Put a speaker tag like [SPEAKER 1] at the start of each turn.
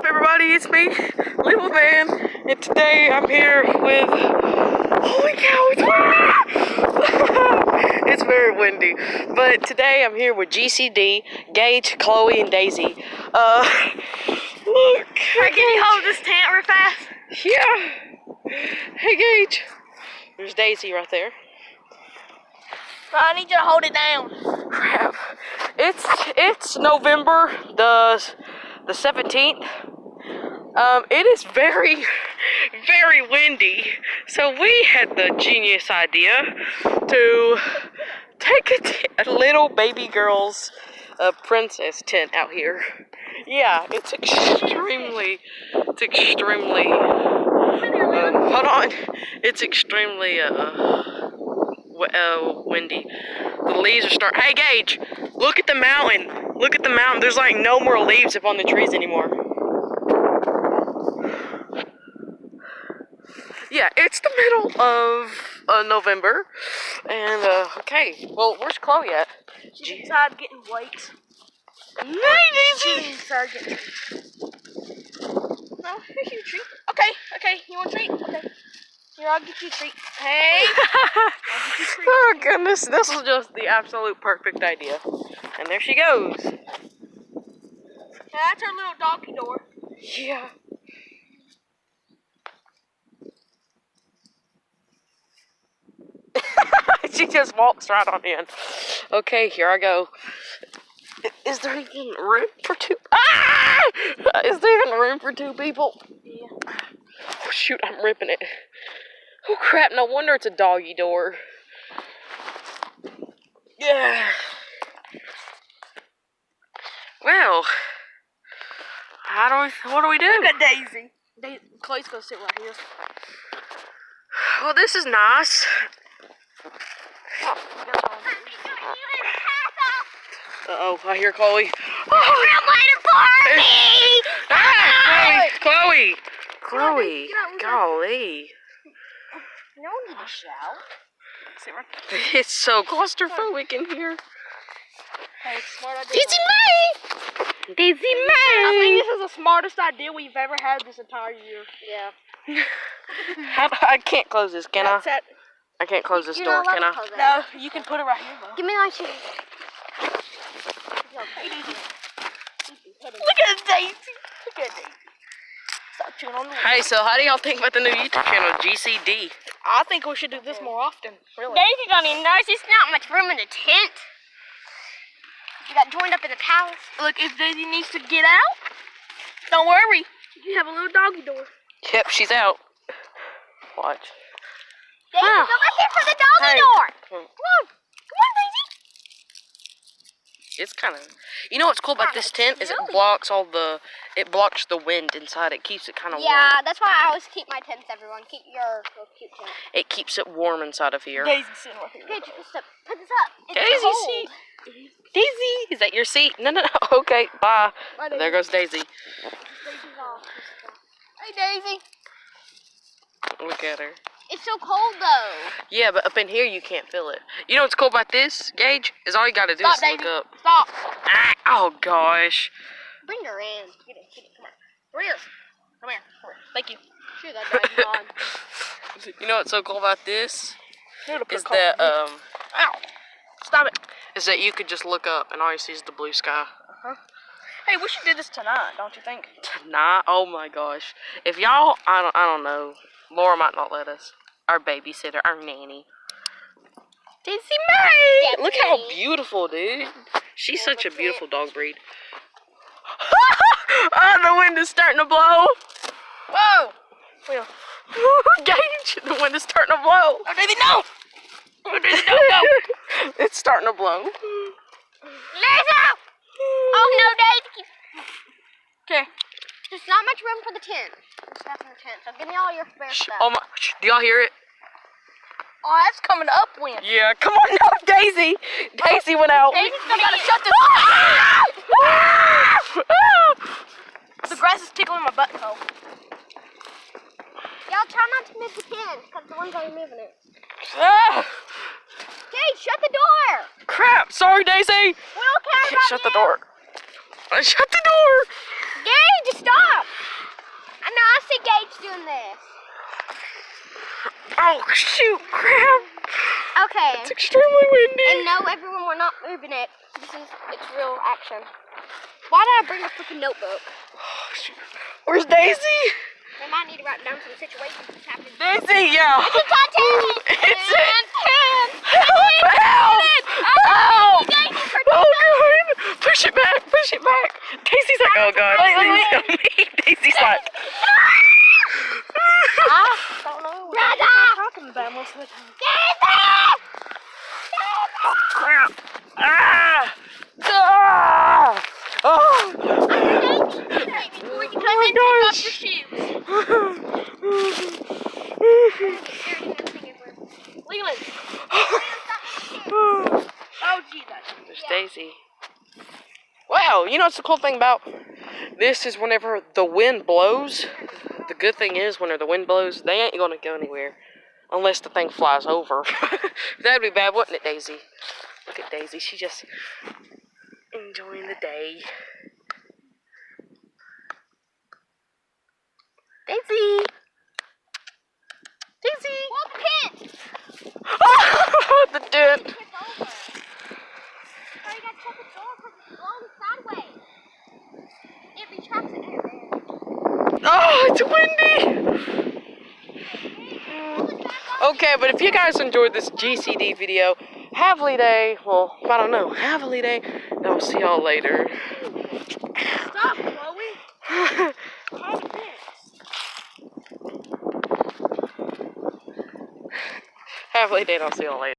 [SPEAKER 1] up, everybody? It's me, Little Man, and today I'm here with. Holy cow! It's very windy, but today I'm here with GCD, Gage, Chloe, and Daisy. Look.
[SPEAKER 2] Hey, can you hold this tent real fast?
[SPEAKER 1] Yeah. Hey, Gage. There's Daisy right there.
[SPEAKER 2] I need you to hold it down.
[SPEAKER 1] Crap. It's November the 17th. It is very, very windy. So we had the genius idea to take a little baby girl's princess tent out here. Yeah, it's extremely, hold on. It's extremely, windy. The leaves are starting. Hey, Gage, look at the mountain. Look at the mountain. There's like no more leaves up on the trees anymore. Yeah, it's the middle of November, and okay. Well, where's Chloe at?
[SPEAKER 2] She's inside getting weights.
[SPEAKER 1] Hey,
[SPEAKER 2] She's
[SPEAKER 1] Daisy.
[SPEAKER 2] inside getting treats. No, here's your treat. Okay, you want a treat? Okay. Here, I'll get you a treat. Hey! I'll get you a treat.
[SPEAKER 1] Oh goodness, this was just the absolute perfect idea. And there she goes.
[SPEAKER 2] Yeah, that's our little doggy door.
[SPEAKER 1] Yeah. She just walks right on in. Okay, here I go. Is there even room for two? Ah! Is there even room for two people?
[SPEAKER 2] Yeah.
[SPEAKER 1] Oh, shoot, I'm ripping it. Oh crap, no wonder it's a doggy door. Yeah. Well, what do we do?
[SPEAKER 2] Look at Daisy. Chloe's gonna sit right here.
[SPEAKER 1] Well, this is nice. Uh-oh, I hear Chloe. Oh,
[SPEAKER 2] I'm waiting for me!
[SPEAKER 1] ah, Chloe! Chloe!
[SPEAKER 2] Get out,
[SPEAKER 1] Golly.
[SPEAKER 2] No need to shout. Sit right there.
[SPEAKER 1] It's so claustrophobic in here.
[SPEAKER 2] Hey, smart idea.
[SPEAKER 1] Daisy
[SPEAKER 2] I think
[SPEAKER 1] May!
[SPEAKER 2] this is the smartest idea we've ever had this entire year. Yeah.
[SPEAKER 1] I can't close this, can I?
[SPEAKER 2] That's it.
[SPEAKER 1] I can't close this door, can I?
[SPEAKER 2] No, you can put it right here, though.
[SPEAKER 3] Give me my shoes.
[SPEAKER 2] Look at Daisy. Look at Daisy. Stop chewing on the wood.
[SPEAKER 1] Hey, so how do y'all think about the new YouTube channel, GCD?
[SPEAKER 2] I think we should do this more often. Really.
[SPEAKER 3] Daisy don't even notice there's not much room in the tent. You got joined up in the palace.
[SPEAKER 2] Look, if Daisy needs to get out, don't worry. You have a little doggy door.
[SPEAKER 1] Yep, she's out. Watch.
[SPEAKER 3] Daisy,
[SPEAKER 1] Wow.
[SPEAKER 3] go back there for the doggy
[SPEAKER 1] Hey.
[SPEAKER 3] door. Come on, Daisy.
[SPEAKER 1] It's kind of, you know what's cool about this tent is it blocks the wind inside. It keeps it kind of warm.
[SPEAKER 3] Yeah, that's why I always keep my tents, everyone. Keep your little cute tent.
[SPEAKER 1] It keeps it warm inside of here.
[SPEAKER 2] Daisy's sitting right here.
[SPEAKER 3] Good, put this up. It's
[SPEAKER 1] Daisy's
[SPEAKER 3] cold.
[SPEAKER 1] seat. Daisy, is that your seat? No. Okay, bye.
[SPEAKER 2] Bye, Daisy.
[SPEAKER 1] There goes Daisy.
[SPEAKER 3] Daisy's off.
[SPEAKER 2] Hey, Daisy.
[SPEAKER 1] Look at her.
[SPEAKER 3] It's so cold, though.
[SPEAKER 1] Yeah, but up in here you can't feel it. You know what's cool about this, Gage? Is all you gotta do
[SPEAKER 2] Stop,
[SPEAKER 1] is
[SPEAKER 2] Daisy.
[SPEAKER 1] look up.
[SPEAKER 2] Stop.
[SPEAKER 1] Ah, oh gosh.
[SPEAKER 3] Bring her in.
[SPEAKER 2] Get it. Come on. Come here. Come here. Thank you.
[SPEAKER 3] Sure, that drives on.
[SPEAKER 1] You know what's so cool about this?
[SPEAKER 2] Beautiful
[SPEAKER 1] Is
[SPEAKER 2] car.
[SPEAKER 1] that
[SPEAKER 2] Ow. Stop it.
[SPEAKER 1] is that you could just look up and all you see is the blue sky.
[SPEAKER 2] Hey, we should do this tonight, don't you think?
[SPEAKER 1] Tonight, oh my gosh. If y'all, I don't know. Laura might not let us. Our babysitter, our nanny. Daisy May!
[SPEAKER 3] Yeah,
[SPEAKER 1] Look how
[SPEAKER 3] nanny.
[SPEAKER 1] beautiful, dude. She's such a
[SPEAKER 3] what's
[SPEAKER 1] beautiful dog breed. Oh, the wind is starting to blow.
[SPEAKER 2] Whoa. Wheel.
[SPEAKER 1] Gage, the wind is starting to blow.
[SPEAKER 2] Oh, Daisy, no. Oh, Daisy, no.
[SPEAKER 1] It's starting to blow.
[SPEAKER 3] Lisa! Oh, no, Daisy.
[SPEAKER 2] Okay.
[SPEAKER 3] There's not much room for the tent. Stuff in the tent. So give me all your spare stuff.
[SPEAKER 1] Oh my, do y'all hear it?
[SPEAKER 2] Oh, that's coming upwind.
[SPEAKER 1] Yeah, come on now, Daisy. Daisy went out.
[SPEAKER 3] Daisy's gonna
[SPEAKER 2] gotta
[SPEAKER 3] get
[SPEAKER 2] shut this. The grass is tickling my butthole.
[SPEAKER 3] Y'all try not to move the tent, because the one's already moving it.
[SPEAKER 1] Ah,
[SPEAKER 3] Gage, shut the door!
[SPEAKER 1] crap. Sorry, Daisy.
[SPEAKER 3] We don't care
[SPEAKER 1] I can't
[SPEAKER 3] about
[SPEAKER 1] shut
[SPEAKER 3] you.
[SPEAKER 1] the door. I shut the door.
[SPEAKER 3] Gage, stop! doing this.
[SPEAKER 1] Oh, shoot, crap.
[SPEAKER 3] Okay.
[SPEAKER 1] It's extremely windy.
[SPEAKER 3] And no, everyone, we're not moving it. It's real action. Why did I bring a freaking notebook?
[SPEAKER 1] Oh, shoot. Where's Daisy?
[SPEAKER 3] We might need to write down some situations that's happening.
[SPEAKER 1] Daisy, yeah.
[SPEAKER 3] It's a Titanic!
[SPEAKER 1] It's
[SPEAKER 3] Help!
[SPEAKER 1] Help! Help!
[SPEAKER 3] Daisy,
[SPEAKER 1] Oh, God. Push it back. Push it back. Daisy's like, oh, God. Please help me. Daisy's like.
[SPEAKER 2] I don't know what you're talking about most of the time.
[SPEAKER 1] Crap. Ah! Ah! Oh!
[SPEAKER 3] Before you come in, take off your shoes.
[SPEAKER 2] Leland.
[SPEAKER 1] There's
[SPEAKER 2] Oh, gee,
[SPEAKER 1] Daisy. Wow, you know what's the cool thing about this is whenever the wind blows, the good thing is whenever the wind blows, they ain't gonna go anywhere unless the thing flies over. That'd be bad, wouldn't it, Daisy? Look at Daisy, she's just enjoying the day. Daisy! Daisy!
[SPEAKER 3] Well, pit!
[SPEAKER 1] The dent!
[SPEAKER 3] It's over. So you gotta check the door because it's blowing sideways. It retracts it there.
[SPEAKER 1] Oh, it's windy! Okay, but if you guys enjoyed this GCD video, Havely Day, well, I don't know, Havely Day, and I'll see y'all later.
[SPEAKER 2] Stop, Chloe. Calm down.
[SPEAKER 1] Havely Day, and I'll see y'all later.